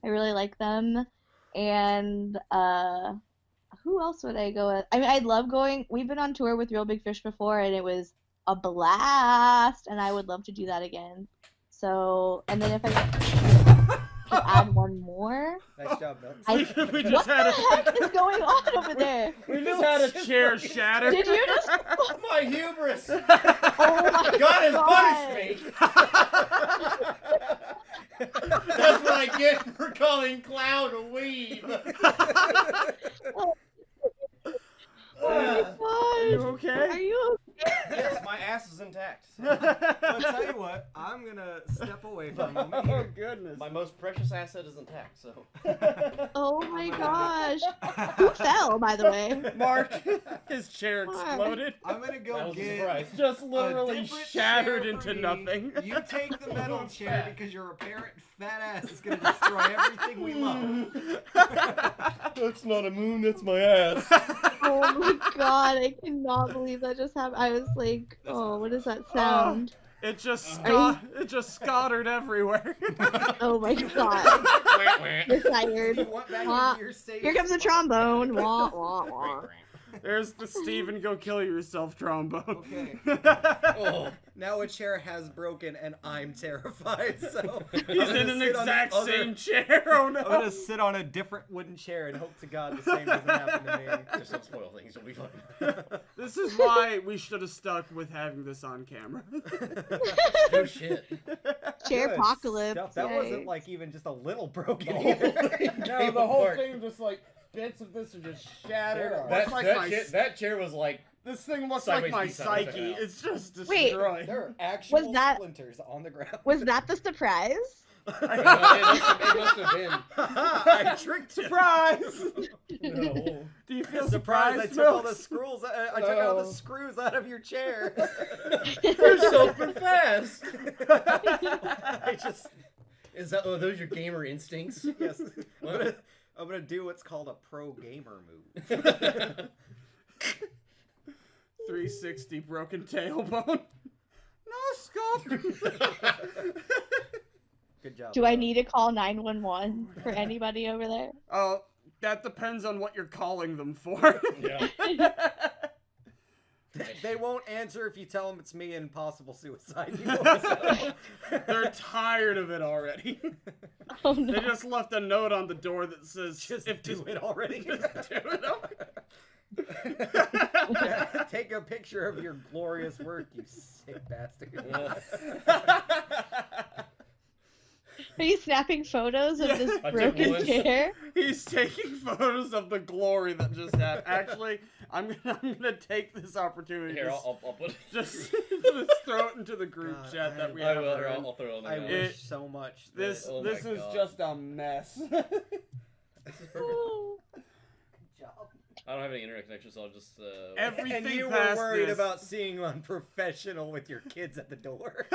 I really like them. And who else would I go with? I mean, I love going. We've been on tour with Real Big Fish before, and it was a blast. And I would love to do that again. So, and then if I could add one more, Nice job, Milk. We just what had the heck is going on over there? We just had a chair shatter. Did you just? My hubris! Oh my God has God. punished me! That's what I get for calling Cloud a weeb! Oh my God. Are you okay? Are you okay? Yes, my ass is intact. I'll tell you what, I'm gonna step away for a moment Oh here. goodness. My most precious asset is intact, so. Oh my gosh. Who fell, by the way? Mark, his chair Mark. exploded. I'm gonna That go was a get surprise. Just a literally different shattered chair into for me. nothing. You take the metal chair because your apparent fat ass is gonna destroy everything we love. That's not a moon, that's my ass. Oh my God. I cannot believe that just happened. I was like, oh, what is that sound? It just Are it just scattered everywhere. Oh my God. You're tired. You went back Wah. into your safe Here comes the spot. trombone. Wah, wah, wah. There's the Steven Go Kill Yourself trombone. Okay. Oh. Now a chair has broken and I'm terrified, so He's I'm gonna in an sit on the exact other- same chair. Oh no. I'm gonna sit on a different wooden chair and hope to God the same doesn't happen to me. Just don't spoil things, you'll be fine. This is why we should have stuck with having this on camera. Oh shit. Chair Good apocalypse. stuff. That wasn't yikes. like even just a little broken The whole either. thing No, came the whole apart. thing just like bits of this are just shattered. There It are. looks like my That chair was like, this thing looks like Sideways my pizza, I took it psyche. out. It's just Wait. destroyed. There are actual Was that- splinters on the ground. Was that the surprise? it must have been. I tricked you. Surprise! No. Do you feel Surprise! surprised? I took all the Milks? screws. I took all the Oh. screws out of your chair. You're super fast. I just Is that? Oh, those your gamer instincts? yes. What? I'm gonna do what's called a pro gamer move. 360 broken tailbone. No scope. Good job. Do I need to call 911 for anybody over there? Oh, that depends on what you're calling them for. Yeah. They won't answer if you tell them it's me and possible suicide. You won't know. They're tired of it already. Oh They no. just left a note on the door that says, Just "If do it already. Just do it." Take a picture of your glorious work, you sick bastard. Are you snapping photos of this I took broken one. chair? He's taking photos of the glory that just happened. Actually, I'm gonna take this opportunity Here, to I'll put. just throw it into the group God, chat that we I have. will. her Here, in. I'll throw it on the I ground. wish so much that This Oh my this is God. just a mess. This is perfect. job. I don't have any internet connection, so I'll just. Everything And you were past worried this. about seeing unprofessional with your kids at the door.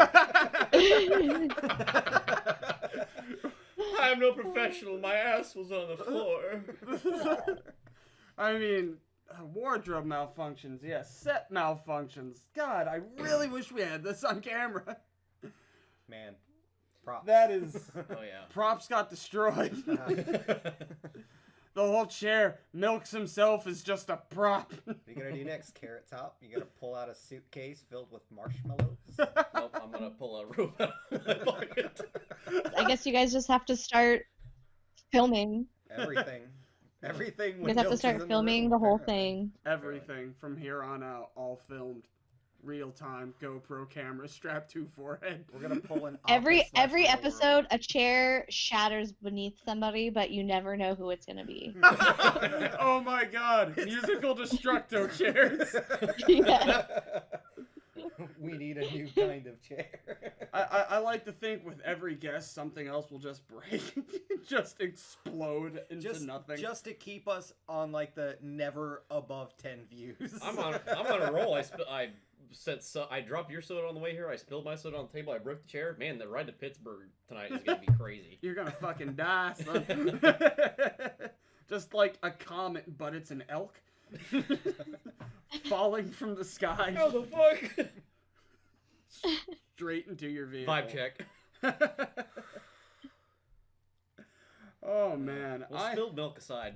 I'm no professional. My ass was on the floor. I mean, wardrobe malfunctions, yes. Set malfunctions. God, I really wish we had this on camera. Man, props. That is... Oh yeah. Props got destroyed. The whole chair. Milks himself is just a prop. What are you gonna do next, Carrot Top? You gonna pull out a suitcase filled with marshmallows? Nope, I'm gonna pull a rope out of my pocket. I guess you guys just have to start filming. Everything. Everything. You guys have to start filming the whole thing. Everything from here on out, all filmed. Real time GoPro camera strapped to forehead. We're gonna pull an Every office slash real episode, world. a chair shatters beneath somebody, but you never know who it's gonna be. Oh my god. Musical destructo chairs. Yeah. We need a new kind of chair. I like to think with every guest, something else will just break, just explode into nothing. Just to keep us on like the never above 10 views. I'm on a roll. I dropped your soda on the way here. I spilled my soda on the table. I broke the chair. Man, the ride to Pittsburgh tonight is gonna be crazy. You're gonna fucking die, son. Just like a comet, but it's an elk. Falling from the sky. How the fuck? Straight into your vehicle. Vibe check. Oh man. Well, spilled milk aside.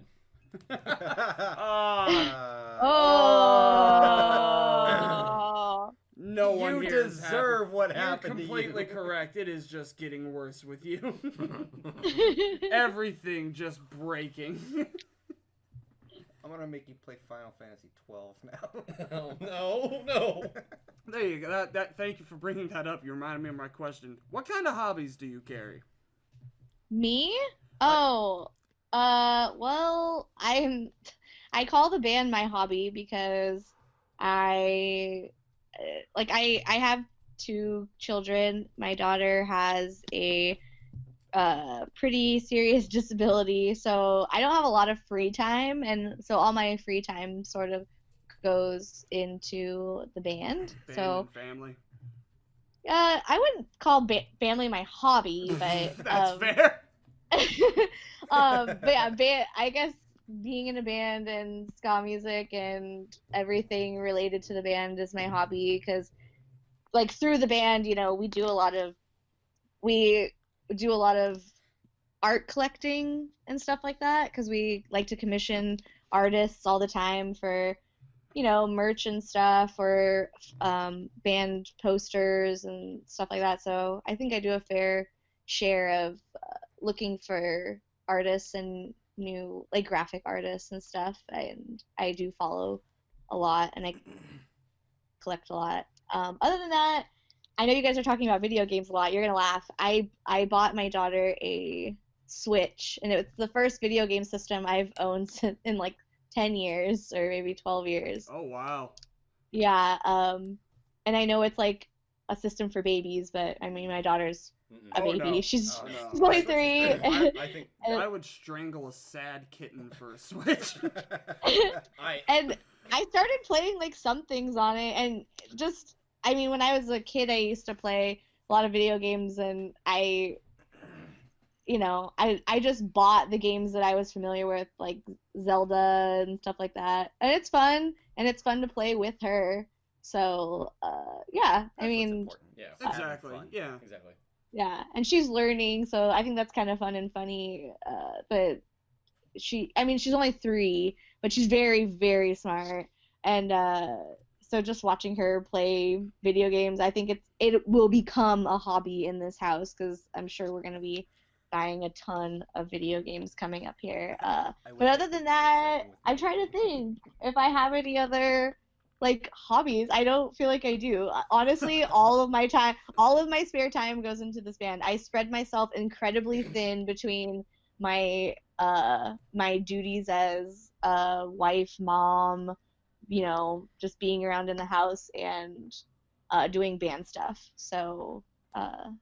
No one You here deserve what You're happened to you. completely correct. It is just getting worse with you. Everything just breaking. I'm gonna make you play Final Fantasy 12 now. Oh, no. There you go. Thank you for bringing that up. You reminded me of my question. What kind of hobbies do you carry? Me? Oh, well, I call the band my hobby because I have 2 children. My daughter has a pretty serious disability, so I don't have a lot of free time, and so all my free time sort of goes into the band. And family. I wouldn't call family my hobby, but That's fair. but yeah, I guess being in a band and ska music and everything related to the band is my hobby, because like through the band, we do a lot of art collecting and stuff like that, because we like to commission artists all the time for merch and stuff, or band posters and stuff like that. So I think I do a fair share of looking for artists and new like graphic artists and stuff, and I do follow a lot and I collect a lot. Other than that, I know you guys are talking about video games a lot. You're gonna laugh. I bought my daughter a Switch, and it's the first video game system I've owned in like 10 years or maybe 12 years. Oh wow. Yeah, and I know it's like a system for babies, but I mean my daughter's a baby. No. She's No. she's only 3. I think I would strangle a sad kitten for a Switch. And I started playing like some things on it, and just, I mean, when I was a kid, I used to play a lot of video games, and I just bought the games that I was familiar with, like Zelda and stuff like that, and it's fun to play with her. So yeah, I mean, yeah, exactly. Yeah, exactly. Yeah, and she's learning, so I think that's kind of fun and funny. But she's only 3, but she's very, very smart. And so just watching her play video games, I think it will become a hobby in this house, because I'm sure we're going to be buying a ton of video games coming up here. But other than that, I'm trying to think if I have any other like hobbies. I don't feel like I do. Honestly, all of my spare time goes into this band. I spread myself incredibly thin between my my duties as a wife, mom, just being around in the house and doing band stuff. So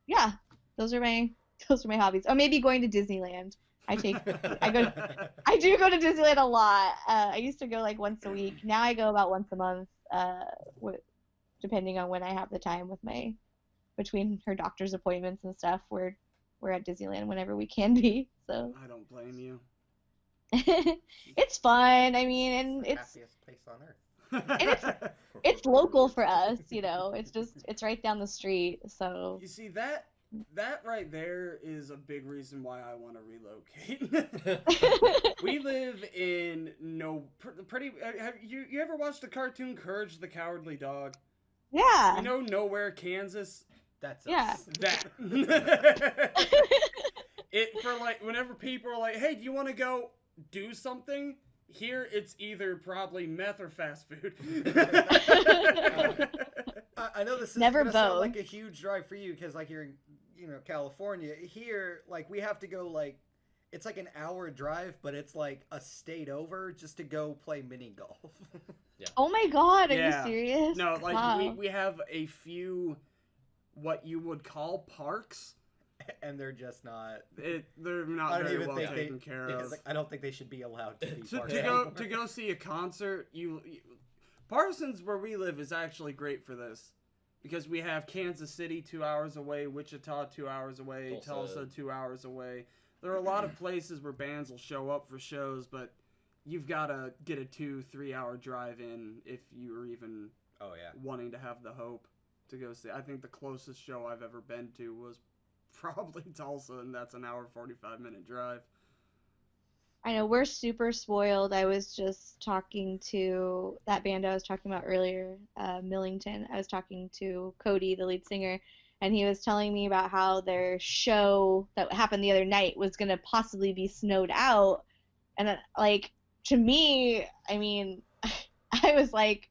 yeah, those are my hobbies. Or maybe going to Disneyland. I do go to Disneyland a lot. I used to go like once a week. Now I go about once a month, depending on when I have the time between her doctor's appointments and stuff. We're at Disneyland whenever we can be. So I don't blame you. it's fun. I mean, and it's happiest place on earth. and it's local for us. It's right down the street. So You see that right there is a big reason why I want to relocate. We live in have you ever watched the cartoon Courage the Cowardly Dog? yeah. Nowhere, Kansas. That's Yeah. us. That. For like whenever people are like, "Hey, do you want to go do something?" Here, it's either probably meth or fast food. I know this is Never gonna sound both. like a huge drive for you, because like you're in California. Here, like we have to go like it's like an hour drive, but it's like a state over just to go play mini golf. Oh my god, are Yeah. you serious? No, like Wow. we have a few what you would call parks. And they're just not. They're I not don't very even well think taken they. care It's of. like, I don't think they should be allowed to be To, parks to go anymore. to go see a concert, Parsons, where we live, is actually great for this because we have Kansas City 2 hours away, Wichita 2 hours away, Tulsa 2 hours away. There are a lot of places where bands will show up for shows, but you've got to get a 2-3 hour drive in if you're even wanting to have the hope to go see. I think the closest show I've ever been to was probably Tulsa, and that's an hour 45-minute drive. I know we're super spoiled. I was just talking to that band I was talking about earlier, Millington. I was talking to Cody, the lead singer, and he was telling me about how their show that happened the other night was going to possibly be snowed out. And like, to me, I mean, I was like,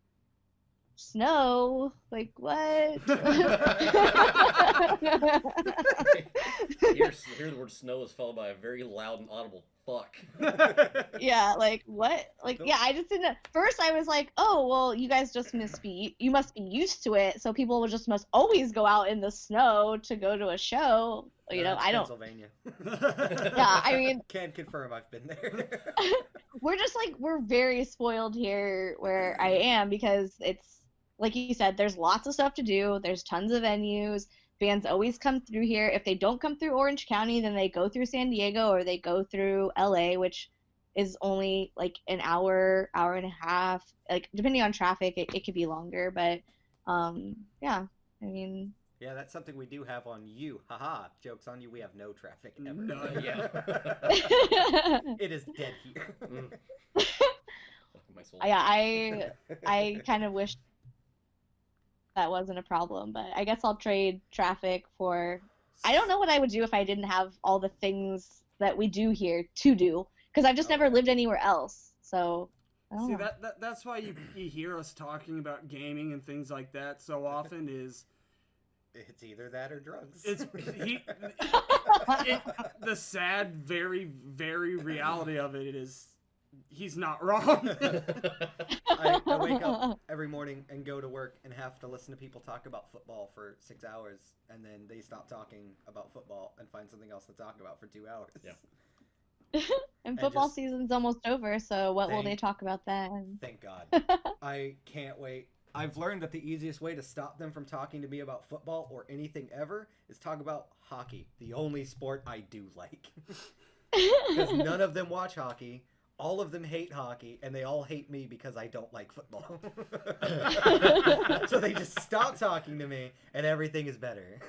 snow? Like, what? Hear the word snow is followed by a very loud and audible fuck. Yeah, like, what? Like, yeah, I just didn't. First, I was like, oh, well, you guys just must be used to it, so people must always go out in the snow to go to a show. You know, That's I don't. Pennsylvania. Yeah, I mean, Can confirm I've been there. we're very spoiled here where I am because it's, like you said, there's lots of stuff to do. There's tons of venues. Bands always come through here. If they don't come through Orange County, then they go through San Diego or they go through LA, which is only like an hour, hour and a half. Like, depending on traffic, it could be longer. But yeah, I mean. Yeah, that's something we do have on you. Haha, joke's on you. We have no traffic ever. No, yeah. It is dead here. My soul. Yeah, I kind of wish that wasn't a problem, but I guess I'll trade traffic for. I don't know what I would do if I didn't have all the things that we do here to do, because I've just never lived anywhere else. So I don't See, know. that's why you hear us talking about gaming and things like that so often is It's either that or drugs. it's the sad, very, very reality of it is he's not wrong. I wake up every morning and go to work and have to listen to people talk about football for 6 hours, and then they stop talking about football and find something else to talk about for 2 hours. Yeah. And football just- season's almost over, so what will they Thank- talk about then? Thank God. I can't wait. I've learned that the easiest way to stop them from talking to me about football or anything ever is talk about hockey, the only sport I do like. Because none of them watch hockey, all of them hate hockey, and they all hate me because I don't like football. So they just stop talking to me, and everything is better.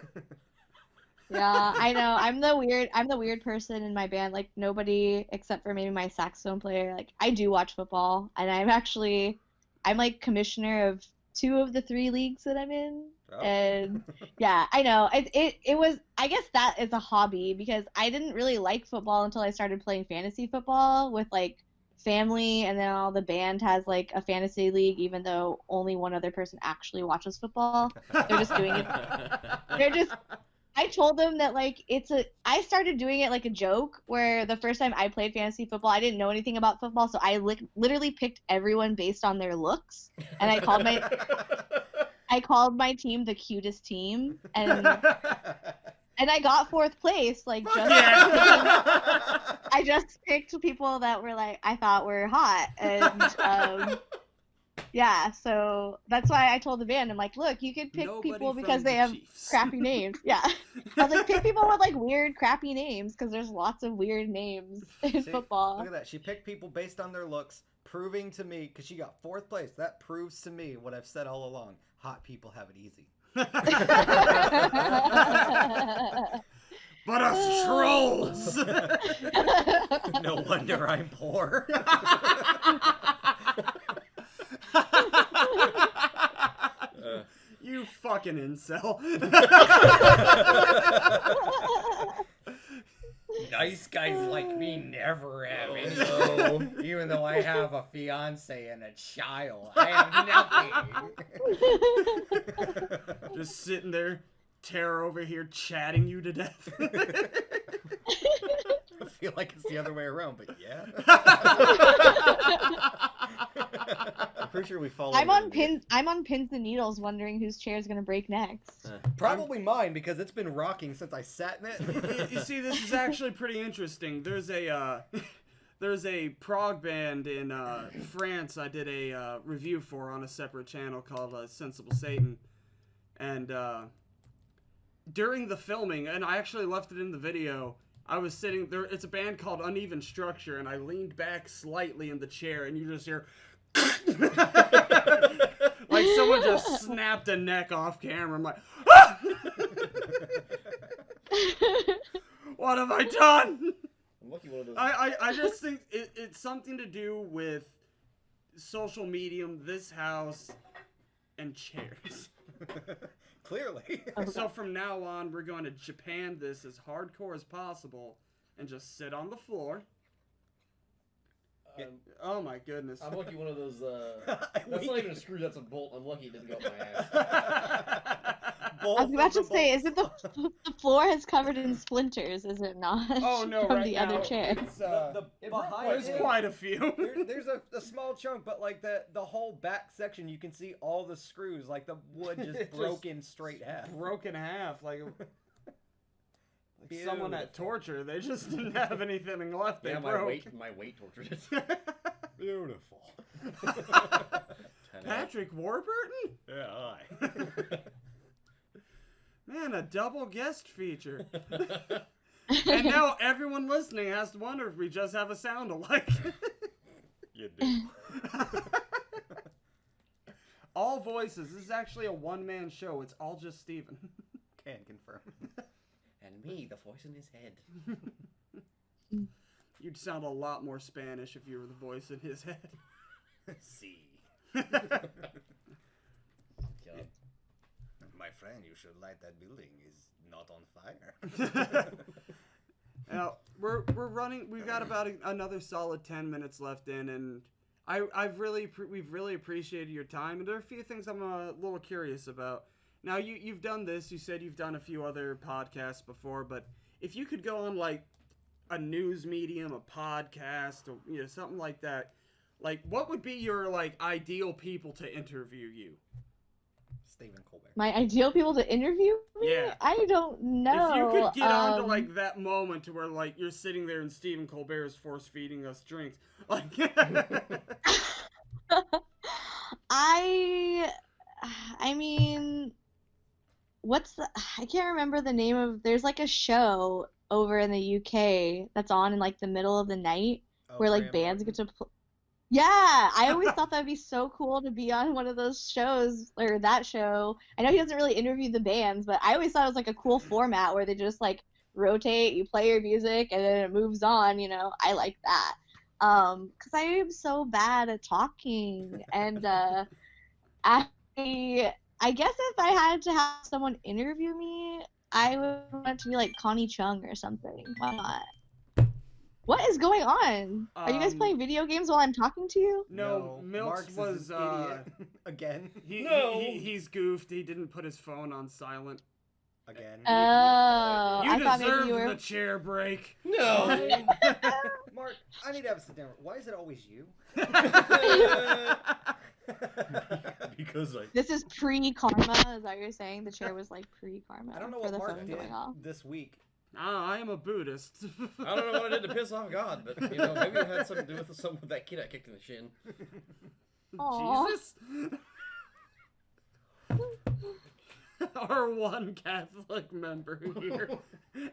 Yeah, I know. I'm the weird person in my band. Like, nobody except for maybe my saxophone player. Like, I do watch football, and I'm like commissioner of 2 of the 3 leagues that I'm in. Oh. And yeah, I know. It was, I guess that is a hobby because I didn't really like football until I started playing fantasy football with like family, and then all the band has like a fantasy league, even though only one other person actually watches football. They're just doing it. I told them that like I started doing it like a joke, where the first time I played fantasy football, I didn't know anything about football, so I literally picked everyone based on their looks, and I called my team the cutest team, and I got 4th place. Like, just I just picked people that were like I thought were hot, and yeah, so that's why I told the band, I'm like, look, you can pick Nobody people from because the they have Chiefs. crappy names. Yeah. I was like, pick people with like weird, crappy names because there's lots of weird names in See, football. Look at that. She picked people based on their looks, proving to me, because she got 4th place, that proves to me what I've said all along. Hot people have it easy. But us trolls. No wonder I'm poor. You fucking incel. Nice guys like me never have it. no. Even though I have a fiance and a child, I have nothing. Just sitting there, Tara over here chatting you to death. feel like it's the other way around, but yeah. I'm pretty sure we follow. I'm on pins and needles, wondering whose chair is gonna break next. Probably mine because it's been rocking since I sat in it. You see, this is actually pretty interesting. There's a there's a prog band in France I did a review for on a separate channel called Sensible Satan, and during the filming, and I actually left it in the video, I was sitting there. It's a band called Uneven Structure, and I leaned back slightly in the chair, and you just hear like someone just snapped a neck off camera. I'm like, ah! What have I done? I'm lucky one of those. I just think it's something to do with social medium, this house, and chairs. Clearly. So from now on, we're going to Japan this as hardcore as possible and just sit on the floor. Oh my goodness. I'm lucky one of those, that's not even a screw, that's a bolt. I'm lucky it didn't go up my ass. I was about to say, is it the floor is covered in splinters, is it not? Oh no, From right the now, other chair. it's, behind there's it, quite a few. there's a small chunk, but like the whole back section, you can see all the screws. Like the wood just broke in straight half. Broken half, like someone at torture. They just didn't have anything left. They Yeah, broke. my weight tortured it. Beautiful. Patrick Warburton? Yeah, Man, a double guest feature. And now everyone listening has to wonder if we just have a sound alike. You do. All voices. This is actually a one-man show. It's all just Steven. Can confirm. And me, the voice in his head. You'd sound a lot more Spanish if you were the voice in his head. See. God. My friend, you should light that building. Is not on fire. Now we're running. We've got about another solid 10 minutes left in, and we've really appreciated your time. And there are a few things I'm a little curious about. Now you've done this. You said you've done a few other podcasts before, but if you could go on like a news medium, a podcast, or something like that, like what would be your like ideal people to interview you? Stephen Colbert. My ideal people to interview me? Yeah. I don't know. If you could get onto like that moment to where like you're sitting there and Stephen Colbert is force feeding us drinks, like I mean, I can't remember the name of. There's like a show over in the UK that's on in like the middle of the night where like bands get to play. Yeah, I always thought that'd be so cool to be on one of those shows, or that show. I know he doesn't really interview the bands, but I always thought it was like a cool format where they just like rotate, you play your music, and then it moves on, I like that. Because I am so bad at talking, and I guess if I had to have someone interview me, I would want it to be like Connie Chung or something. Why not? What is going on? Are you guys playing video games while I'm talking to you? No, Milks was idiot. Again. He's goofed. He didn't put his phone on silent. Again. Oh, You I thought deserve maybe you were. the chair break. No! Mark, I need to have a sit down. Why is it always you? Because This is pre-karma, is that what you're saying? The chair was like pre-karma. I don't know for what the Mark phone did going off. this week. I am a Buddhist. I don't know what I did to piss off God, but maybe it had something to do with that kid I kicked in the shin. Aw. Jesus? Our one Catholic member here.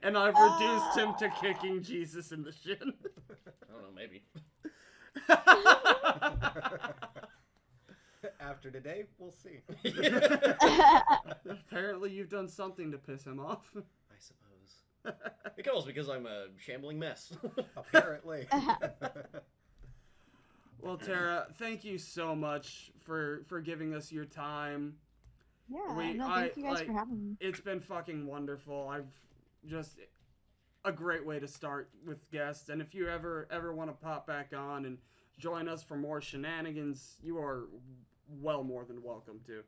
And I've reduced him to kicking Jesus in the shin. I don't know, maybe. After today, we'll see. Apparently you've done something to piss him off. I suppose. It goes because I'm a shambling mess. Apparently. Well, Tara, thank you so much for giving us your time. Yeah, thank you guys for having me. It's been fucking wonderful. I've just a great way to start with guests. And if you ever want to pop back on and join us for more shenanigans, you are well more than welcome to.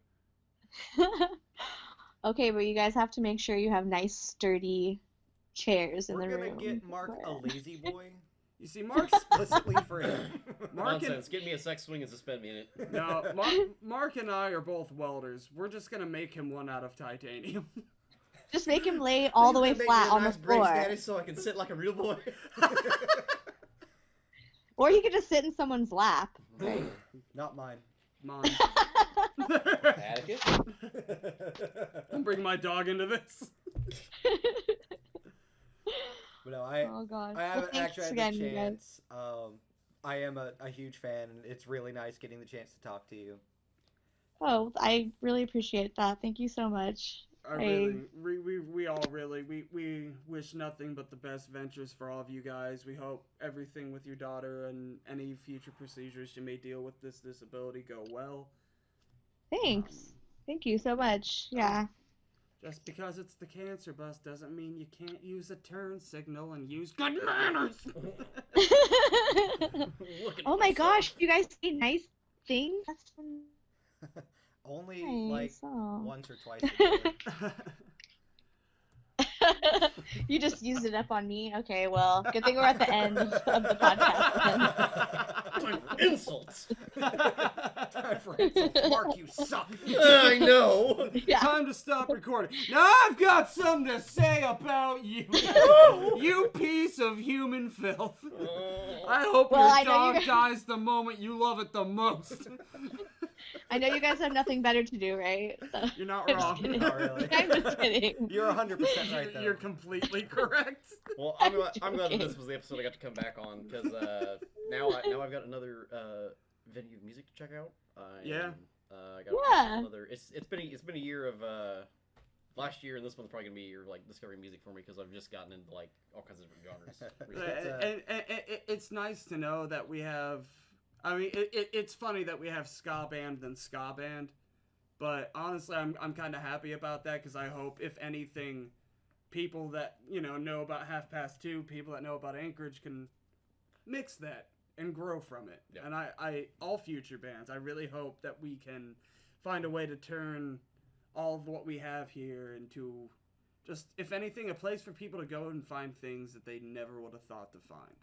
Okay, but you guys have to make sure you have nice, sturdy chairs in We're the gonna room. get Mark a where- lazy boy You see, Mark's explicitly for him. Mark and, Nonsense. Give me a sex swing and suspend me in it. no, Mark and I are both welders. We're just gonna make him one out of titanium. Just make him lay all the way flat on the floor. So I can sit like a real boy. Or he could just sit in someone's lap. Right? Not mine. Mine. Atticus? Bring my dog into this. But no, I Oh god. I haven't Well, actually thanks had again, the you guys. chance. I am a huge fan, and it's really nice getting the chance to talk to you. Oh, I really appreciate that. Thank you so much. We all really we wish nothing but the best ventures for all of you guys. We hope everything with your daughter and any future procedures she may deal with this disability go well. Thanks. Thank you so much. Yeah. Just because it's the cancer bus doesn't mean you can't use a turn signal and use good manners. Oh my gosh, you guys say nice things? That's Only nice. like Oh. once or twice a year. You just used it up on me? Okay, well, good thing we're at the end of the podcast then. Time for insults. Time for insults. Mark, you suck. I know. Yeah. Time to stop recording. Now I've got something to say about you. You piece of human filth. I hope Well, I your know you dog guys- dies the moment you love it the most. I know you guys have nothing better to do, right? So, You're not I'm just wrong. kidding. Not really. I'm just kidding. You're 100% right, though. You're completely correct. Well, I'm glad that joking. this was the episode I got to come back on because now I've got another venue of music to check out. Yeah. I got Yeah. another. It's been a year of last year, and this one's probably gonna be a year of like discovering music for me because I've just gotten into like all kinds of different genres. recently. And it's nice to know that we have. I mean, it's funny that we have ska band than ska band, but honestly, I'm kind of happy about that because I hope, if anything, people that know about Half Past Two, people that know about Anchorage can mix that and grow from it. Yeah. And I all future bands, I really hope that we can find a way to turn all of what we have here into just, if anything, a place for people to go and find things that they never would have thought to find.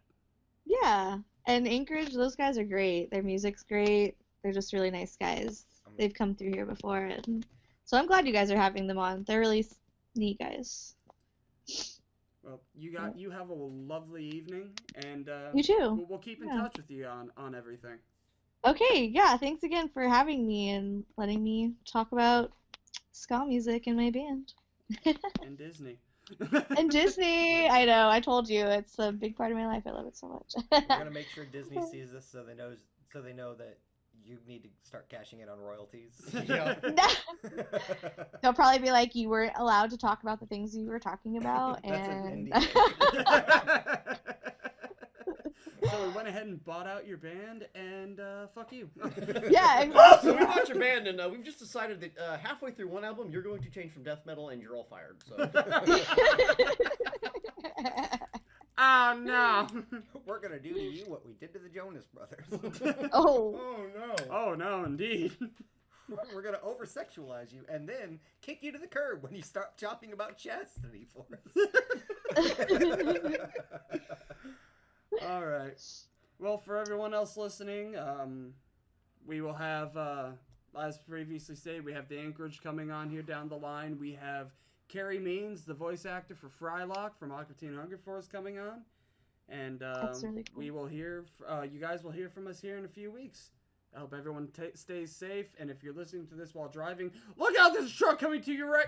Yeah. And Anchorage, those guys are great. Their music's great. They're just really nice guys. They've come through here before. And so I'm glad you guys are having them on. They're really neat guys. Well, you have a lovely evening, and You too. we'll keep in Yeah. touch with you on everything. Okay, yeah, thanks again for having me and letting me talk about ska music in my band. And Disney. And Disney, I know, I told you, it's a big part of my life. I love it so much. We're gonna make sure Disney sees this so they know that you need to start cashing in on royalties. Yeah. They'll probably be like, you weren't allowed to talk about the things you were talking about, That's an and NDA. So we went ahead and bought out your band, and fuck you. yeah, So we bought your band, and we've just decided that halfway through one album, you're going to change from death metal, and you're all fired. So Oh no. We're gonna do to you what we did to the Jonas Brothers. Oh, no. Oh no, indeed. We're gonna over-sexualize you and then kick you to the curb when you start talking about chastity for us. All right. Well, for everyone else listening, we will have, as previously stated, we have the Anchorage coming on here down the line. We have Carrie Means, the voice actor for Frylock from Aqua Teen Hunger Force, coming on. And That's really cool. we will hear, you guys will hear from us here in a few weeks. I hope everyone stays safe, and if you're listening to this while driving, look out, there's a truck coming to your right.